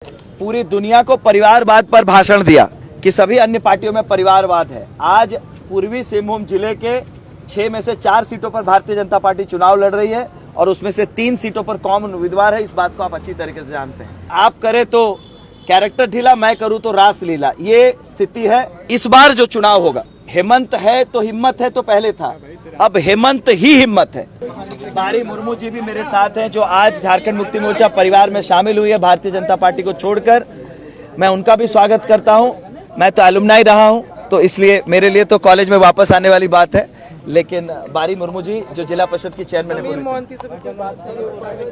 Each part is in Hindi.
पूरी दुनिया को परिवारवाद पर भाषण दिया कि सभी अन्य पार्टियों में परिवारवाद है। आज पूर्वी सिंहभूम जिले के 6 में से 4 सीटों पर भारतीय जनता पार्टी चुनाव लड़ रही है और उसमें से 3 सीटों पर कॉमन उम्मीदवार है। इस बात को आप अच्छी तरीके से जानते हैं। आप करें तो कैरेक्टर ढीला, मैं करूं तो रास लीला, ये स्थिति है। इस बार जो चुनाव होगा, हेमंत है तो हिम्मत है तो पहले था, अब हेमंत ही हिम्मत है। बारी मुर्मू जी भी मेरे साथ हैं, जो आज झारखंड मुक्ति मोर्चा परिवार में शामिल हुई है भारतीय जनता पार्टी को छोड़कर। मैं उनका भी स्वागत करता हूं। मैं तो एलुमनाई रहा हूं, तो इसलिए मेरे लिए तो कॉलेज में वापस आने वाली बात है। लेकिन बारी मुर्मू जी जो जिला परिषद की चेयरमैन है,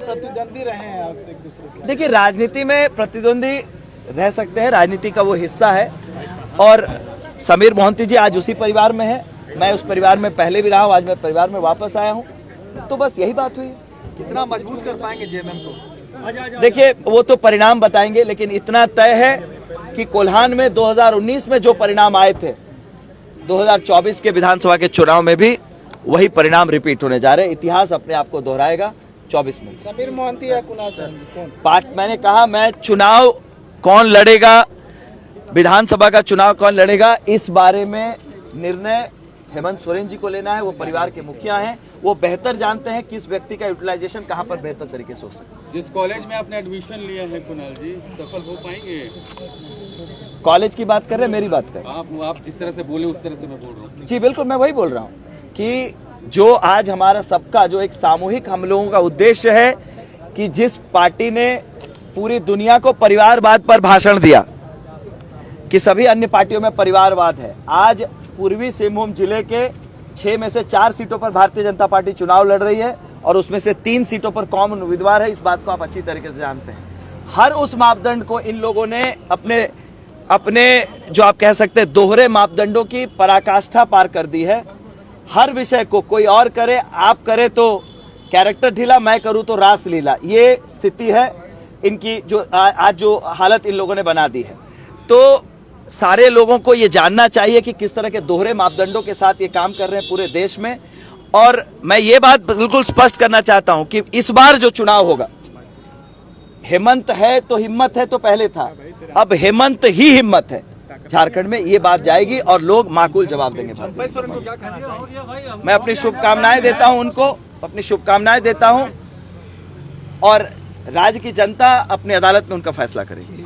प्रतिद्वंदी रहे हैं आप एक दूसरे के। देखिए, राजनीति में प्रतिद्वंदी रह सकते हैं, राजनीति का वो हिस्सा है। और समीर मोहंती जी आज उसी परिवार में है, मैं उस परिवार में पहले भी रहा हूँ, आज मैं परिवार में वापस आया हूँ। तो बस यही बात हुई। कितना मजबूत कर पाएंगे जेएमएम को? देखिए, वो तो परिणाम बताएंगे, लेकिन इतना तय है कि कोल्हान में 2019 में जो परिणाम आए थे, 2024 के विधानसभा के चुनाव में भी वही परिणाम रिपीट होने जा रहे हैं। इतिहास अपने आप को दोहराएगा 24 में। समीर मोहंती या कुणाल कौन? मैंने कहा, मैं चुनाव कौन लड़ेगा, विधानसभा का चुनाव कौन लड़ेगा, इस बारे में निर्णय हेमंत सोरेन जी को लेना है। वो परिवार के मुखिया हैं, वो बेहतर जानते हैं किस व्यक्ति का यूटिलाइजेशन कहां पर बेहतर तरीके से हो सकता है। जिस कॉलेज में आपने एडमिशन लिया है कुणाल जी, सफल हो पाएंगे? कॉलेज की बात कर रहे हैं, मेरी बात कर रहे आप जिस तरह से बोले उस तरह से मैं बोल रहा हूँ। जी बिल्कुल, मैं वही बोल रहा हूँ कि जो आज हमारा सबका जो एक सामूहिक हम लोगों का उद्देश्य है कि जिस पार्टी ने पूरी दुनिया को परिवारवाद पर भाषण दिया कि सभी अन्य पार्टियों में परिवारवाद है, आज पूर्वी सिंहभूम जिले के 6 में से 4 सीटों पर भारतीय जनता पार्टी चुनाव लड़ रही है और उसमें से 3 सीटों पर कॉमन उम्मीदवार है। इस बात को आप अच्छी तरीके से जानते हैं। हर उस मापदंड को इन लोगों ने अपने जो आप कह सकते हैं दोहरे मापदंडों की पराकाष्ठा पार कर दी है। हर विषय को कोई और करे, आप करे तो कैरेक्टर ढीला, मैं करूं तो रास लीला, ये स्थिति है इनकी, जो आज जो हालत इन लोगों ने बना दी है। तो सारे लोगों को ये जानना चाहिए कि किस तरह के दोहरे मापदंडों के साथ ये काम कर रहे हैं पूरे देश में। और मैं ये बात बिल्कुल स्पष्ट करना चाहता हूं कि इस बार जो चुनाव होगा, हेमंत है तो हिम्मत है तो पहले था, अब हेमंत ही हिम्मत है। झारखंड में ये बात जाएगी और लोग माकूल जवाब देंगे। मैं अपनी शुभकामनाएं देता हूं, उनको अपनी शुभकामनाएं देता हूं और राज्य की जनता अपनी अदालत में उनका फैसला करेगी।